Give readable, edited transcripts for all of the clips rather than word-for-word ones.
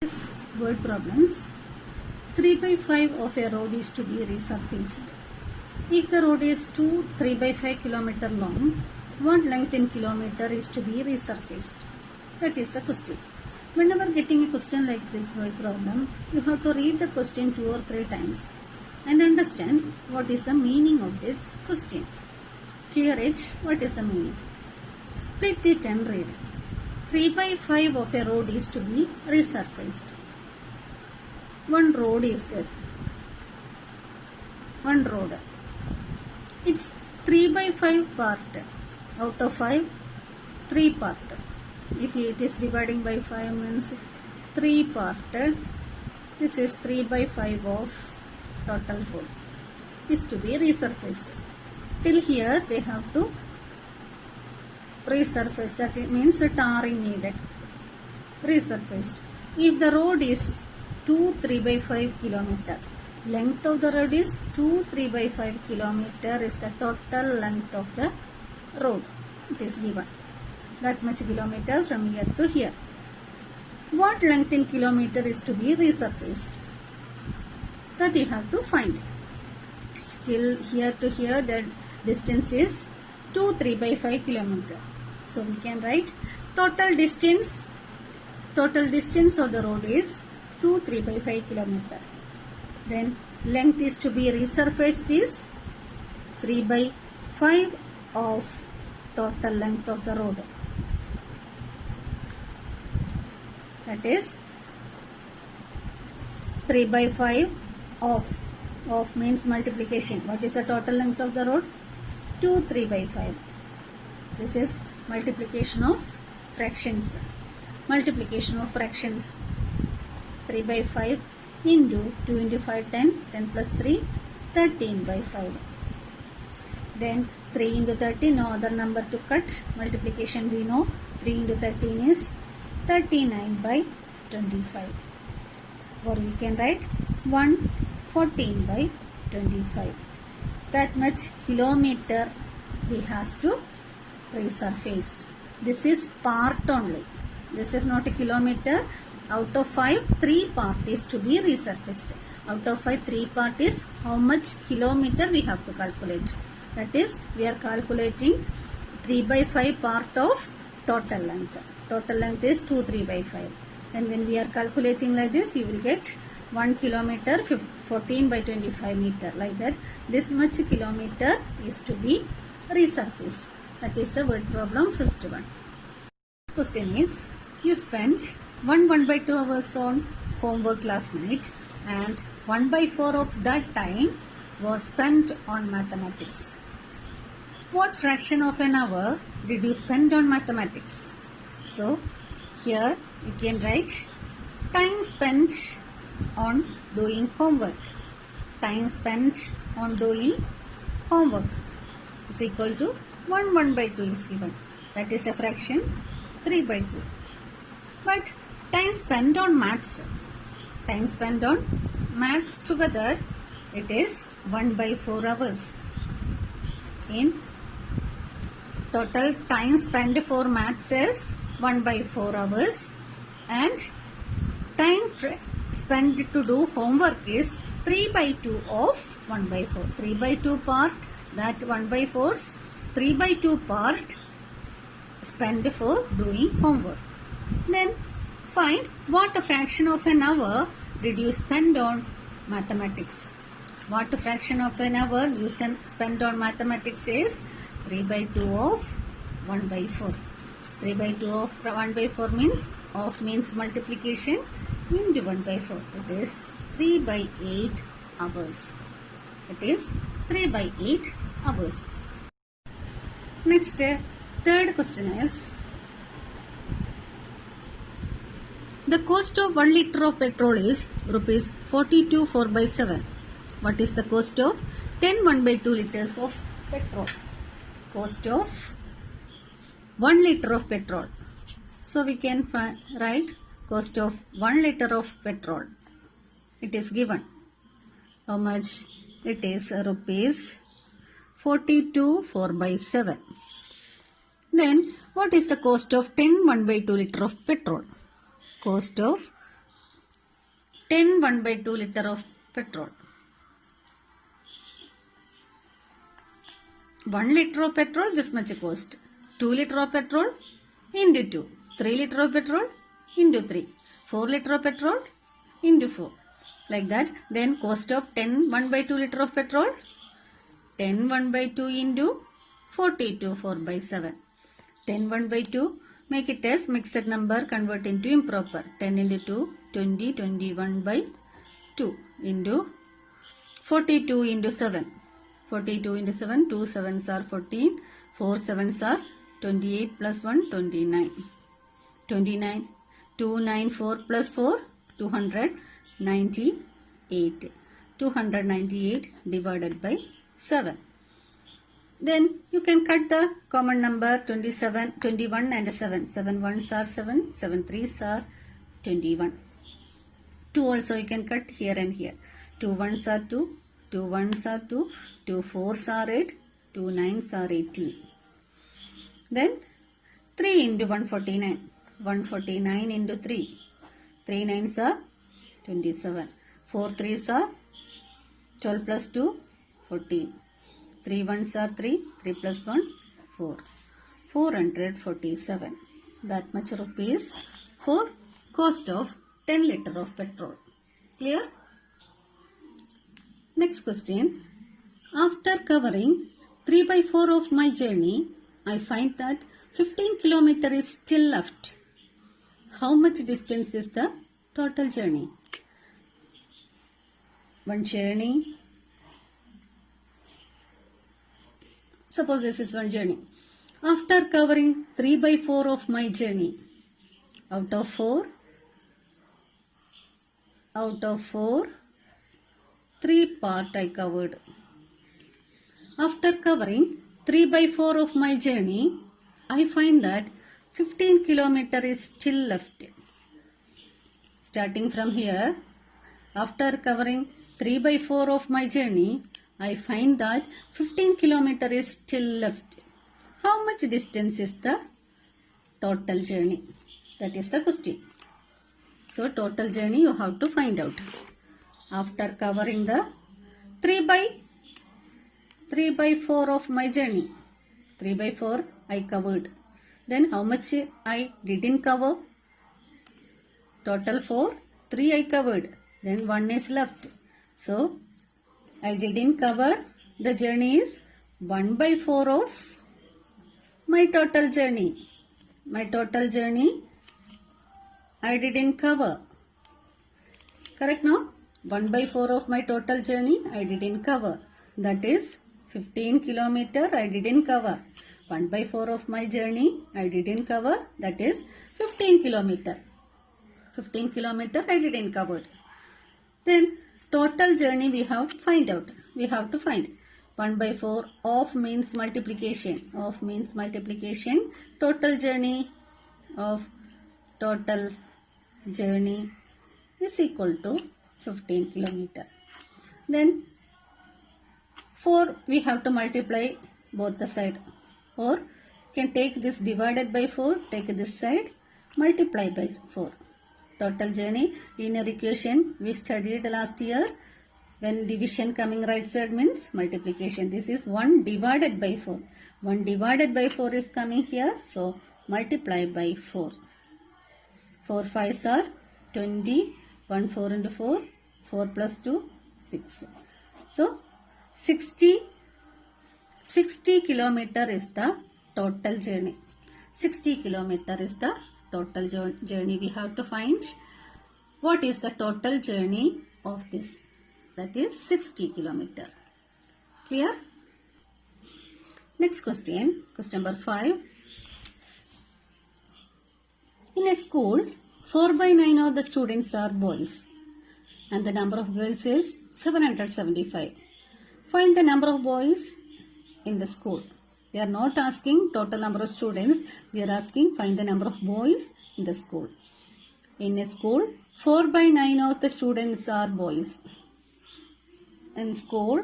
Word problems. 3 by 5 of a road is to be resurfaced. If the road is 3 by 5 kilometer long, what length in kilometer is to be resurfaced? That is the question. Whenever getting a question like this word problem, you have to read the question 2 or 3 times and understand what is the meaning of this question. Clear it, what is the meaning? Split it and read. 3 by 5 of a road is to be resurfaced. One road is there. One road. It's 3 by 5 part. Out of 5, 3 part. If it is dividing by 5 means 3 part. This is 3 by 5 of total road. Is to be resurfaced. Till here they have to resurface. That means tarring needed. Resurfaced. If the road is 3 by 5 kilometer. Length of the road is 3 by 5 kilometer is the total length of the road. It is given. That much kilometer from here to here. What length in kilometer is to be resurfaced? That you have to find. Till here to here the distance is 3 by 5 kilometer. So we can write total distance of the road is 3 by 5 kilometer. Then length is to be resurfaced is 3 by 5 of total length of the road. That is 3 by 5 of means multiplication. What is the total length of the road? 3 by 5. This is multiplication of fractions. Multiplication of fractions. 3 by 5 into 2 into 5, 10. 10 plus 3, 13 by 5. Then 3 into 13, no other number to cut. Multiplication we know. 3 into 13 is 39 by 25. Or we can write 114 by 25. That much kilometer we has to resurfaced. This is part only. This is not a kilometer. Out of 5, 3 part is to be resurfaced. Out of 5, 3 part is how much kilometer we have to calculate. That is, we are calculating 3 by 5 part of total length. Total length is 3 by 5. And when we are calculating like this, you will get 1 kilometer 14 by 25 meter. Like that, this much kilometer is to be resurfaced. That is the word problem, first one. Next question is, you spent 1 by 2 hours on homework last night and 1 by 4 of that time was spent on mathematics. What fraction of an hour did you spend on mathematics? So, here you can write time spent on doing homework. Time spent on doing homework is equal to 1 by 2 is given. That is a fraction 3 by 2. But time spent on maths together, it is 1 by 4 hours. In total time spent for maths is 1 by 4 hours and time spent to do homework is 3 by 2 of 1 by 4. 3 by 2 part, that 1 by 4's 3 by 2 part spent for doing homework. Then find what a fraction of an hour did you spend on mathematics. What fraction of an hour you spent on mathematics is 3 by 2 of 1 by 4. 3 by 2 of 1 by 4 means multiplication into 1 by 4. It is 3 by 8 hours. It is 3 by 8 hours. Next, third question is, the cost of 1 liter of petrol is rupees 42 4 by 7. What is the cost of 10 1 by 2 liters of petrol? Cost of 1 liter of petrol. So we can write cost of 1 liter of petrol. It is given. How much? It is rupees 42 4 by 7. Then what is the cost of 10 1 by 2 liter of petrol? Cost of 10 1/2 liter of petrol. 1 liter of petrol, this much cost. 2 liter of petrol into 2. 3 liter of petrol into 3. 4 liter of petrol into 4. Like that. Then cost of 10 1/2 liter of petrol. 10 1/2 into 42 4/7. 10 1/2. Make it as mixed number, convert into improper. 10 into 2, 20, 21/2 into 42 into 7. 42 into 7, 2 7s are 14, 4 7s are 28 plus 1, 29. 29, 294 plus 4, 298. 298 divided by 7. Then you can cut the common number 27, 21 and 7. 7 1s are 7, 7 3s are 21. 2 also you can cut here and here. 2 1s are 2, 2 1s are 2, 2 4s are 8, 2 9s are 18. Then 3 into 149. 149 into 3. 3 9s are 27. 4 3s are 12 plus 2, 14. 3 1s are 3, 3 plus 1, 4. 447. That much rupees for cost of 10 liter of petrol. Clear? Next question. After covering 3/4 of my journey, I find that 15 km is still left. How much distance is the total journey? One journey. Suppose this is one journey. After covering 3/4 of my journey, out of 4, 3 part I covered. After covering 3/4 of my journey, I find that 15 km is still left. Starting from here, after covering 3/4 of my journey, I find that 15 km is still left. How much distance is the total journey? That is the question. So total journey you have to find out. After covering the 3/4 of my journey, 3/4 I covered. Then how much I didn't cover? Total 4, 3 I covered. Then 1 is left. So I didn't cover. The journey is 1/4 of my total journey. My total journey I didn't cover. Correct now? 1/4 of my total journey I didn't cover. That is 15 km I didn't cover. 1/4 of my journey I didn't cover. That is 15 km. 15 km I didn't cover. Then total journey we have to find out. We have to find 1/4 of means multiplication. Of means multiplication. Total journey is equal to 15 km. Then 4 we have to multiply both the side. Or you can take this divided by 4. Take this side. Multiply by 4. Total journey, linear equation we studied last year. When division coming right side means multiplication. This is 1 divided by 4. 1 divided by 4 is coming here. So multiply by 4. 4 5s are 20. 1 4 into 4. 4 plus 2, 6. So 60 kilometer is the total journey. 60 kilometer is the total journey. We have to find what is the total journey of this. That is 60 kilometer. Clear? Next question. Question number 5. In a school, 4/9 of the students are boys and the number of girls is 775. Find the number of boys in the school. They are not asking total number of students. They are asking find the number of boys in the school. In a school, 4/9 of the students are boys. In school,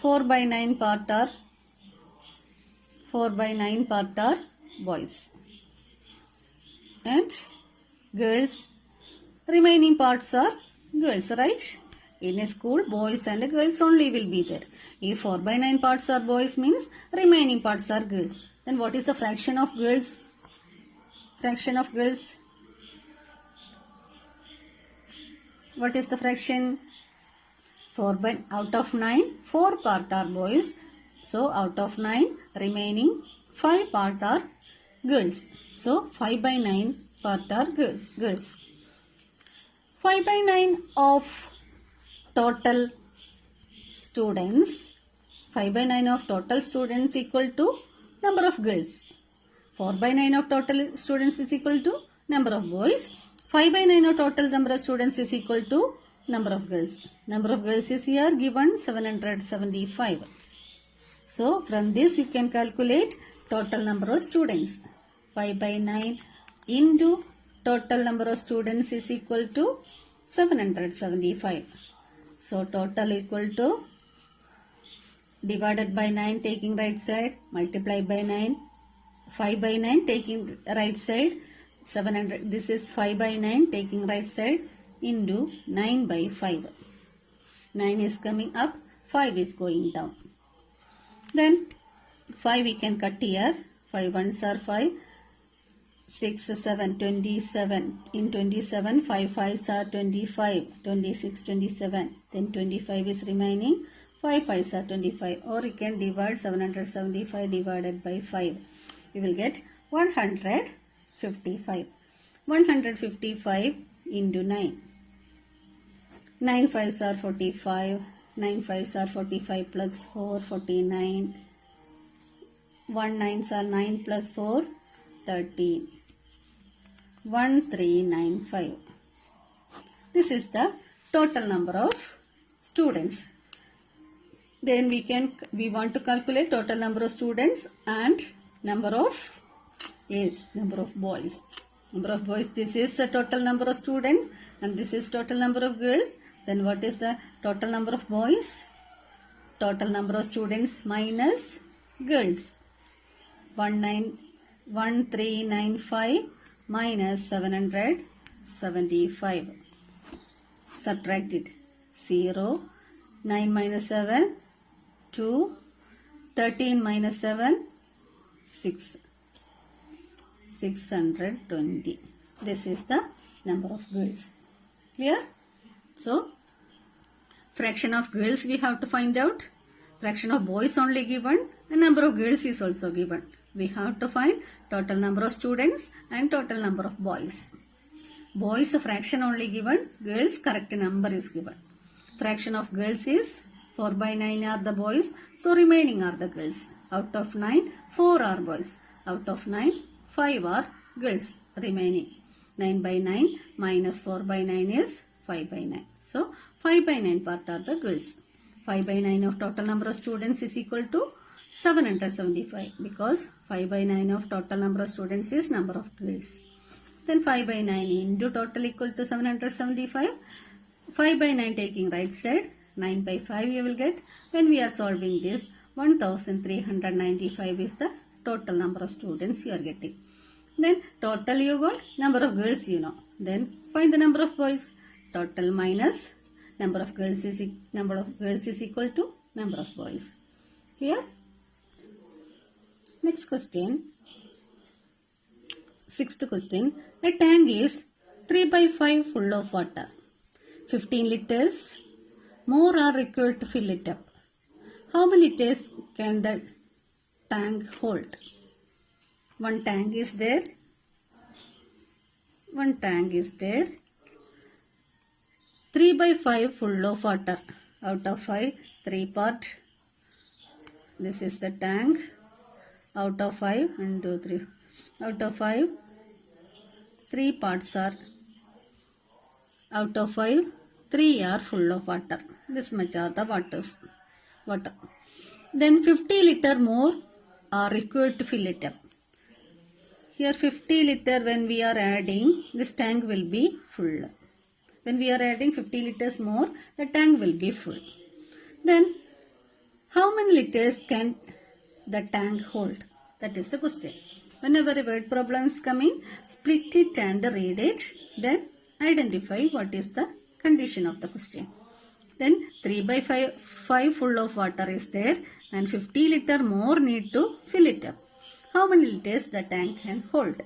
4/9 part are boys. And girls remaining parts are girls, right? In a school, boys and girls only will be there. If 4 by 9 parts are boys means remaining parts are girls. Then what is the fraction of girls? Fraction of girls. What is the fraction? 4 by out of 9, 4 part are boys. So out of 9, remaining 5 part are girls. So 5 by 9 part are girls. 5 by 9 of total students. 5 by 9 of total students equal to number of girls. 4 by 9 of total students is equal to number of boys. 5 by 9 of total number of students is equal to number of girls. Number of girls is here given 775. So from this you can calculate total number of students. 5 by 9 into total number of students is equal to 775. So total equal to divided by 9 taking right side, multiply by 9, 5 by 9 taking right side, 700. This is 5 by 9 taking right side into 9 by 5. 9 is coming up, 5 is going down. Then 5 we can cut here. 5 ones are 5. 6, 7, 27. In 27, 5 5s are 25. 26, 27. Then 25 is remaining. 5 5s are 25. Or you can divide 775 divided by 5. You will get 155. 155 into 9. 9 5s are 45. 9 5s are 45 plus 4, 49. 1 9s are 9 plus 4, 13. 1395. This is the total number of students. Then we want to calculate total number of students and number of boys. Number of boys, this is the total number of students and this is total number of girls. Then what is the total number of boys? Total number of students minus girls. 1395 minus 775. Subtract it. 0. 9 minus 7. 2. 13 minus 7. 6. 620. This is the number of girls. Clear? So, fraction of girls we have to find out. Fraction of boys only given. And number of girls is also given. We have to find total number of students and total number of boys. Boys fraction only given. Girls correct number is given. Fraction of girls is 4 by 9 are the boys. So remaining are the girls. Out of 9, 4 are boys. Out of 9, 5 are girls remaining. 9 by 9 minus 4 by 9 is 5 by 9. So 5 by 9 part are the girls. 5 by 9 of total number of students is equal to 775 because 5 by 9 of total number of students is number of girls. Then 5 by 9 into total equal to 775. 5 by 9 taking right side, 9 by 5 you will get. When we are solving this, 1395 is the total number of students you are getting. Then total you got, number of girls you know. Then find the number of boys. Total minus number of girls is equal to number of boys. Here. Next question. Sixth question. A tank is 3 by 5 full of water. 15 liters more are required to fill it up. How many liters can the tank hold? One tank is there. 3 by 5 full of water. Out of 5, 3 part. This is the tank. Out of 5, 1, 2, 3. Out of 5, 3 parts are. Out of 5, 3 are full of water. This much are the water. Then 50 liter more are required to fill it up. Here 50 liter when we are adding, this tank will be full. When we are adding 50 liters more, the tank will be full. Then how many liters can the tank hold? That is the question. Whenever a word problem is coming, split it and read it. Then identify what is the condition of the question. Then 3 by 5 full of water is there and 50 liter more need to fill it up. How many liters the tank can hold?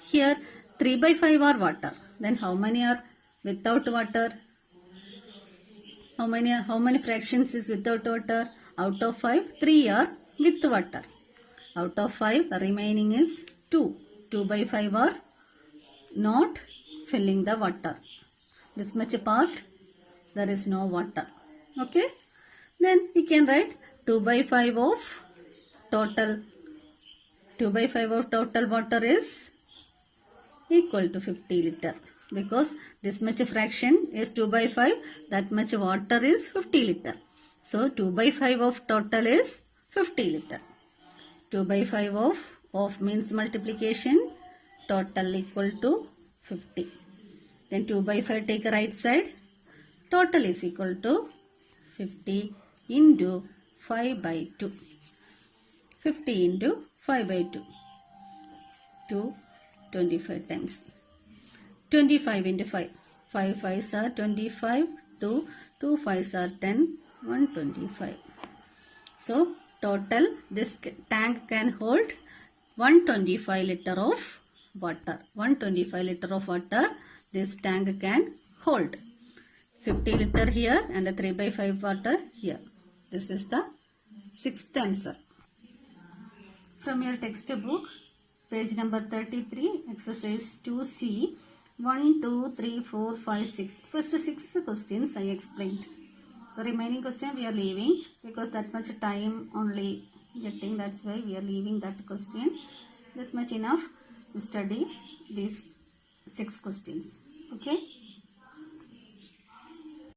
Here 3 by 5 are water. Then how many are without water? How many fractions is without water? Out of 5, 3 are with water. Out of 5, the remaining is 2. 2 by 5 are not filling the water. This much part, there is no water. Okay. Then we can write 2 by 5 of total. 2 by 5 of total water is equal to 50 liter. Because this much fraction is 2 by 5, that much water is 50 liter. So 2 by 5 of total is 50 liter. 2 by 5 of means multiplication, total equal to 50. Then 2 by 5 take a right side, total is equal to 50 into 5 by 2. 50 into 5 by 2. 25 times. 25 into 5. 5 5s are 25. 2 5s are 10. 125. So total this tank can hold 125 liter of water. 125 liter of water this tank can hold. 50 liter here and a 3 by 5 water here. This is the sixth answer. From your textbook, page number 33, exercise 2C, 1, 2, 3, 4, 5, 6. First 6 questions I explained. The remaining question we are leaving because that much time only getting, that's why we are leaving that question. This much enough to study these 6 questions. Okay.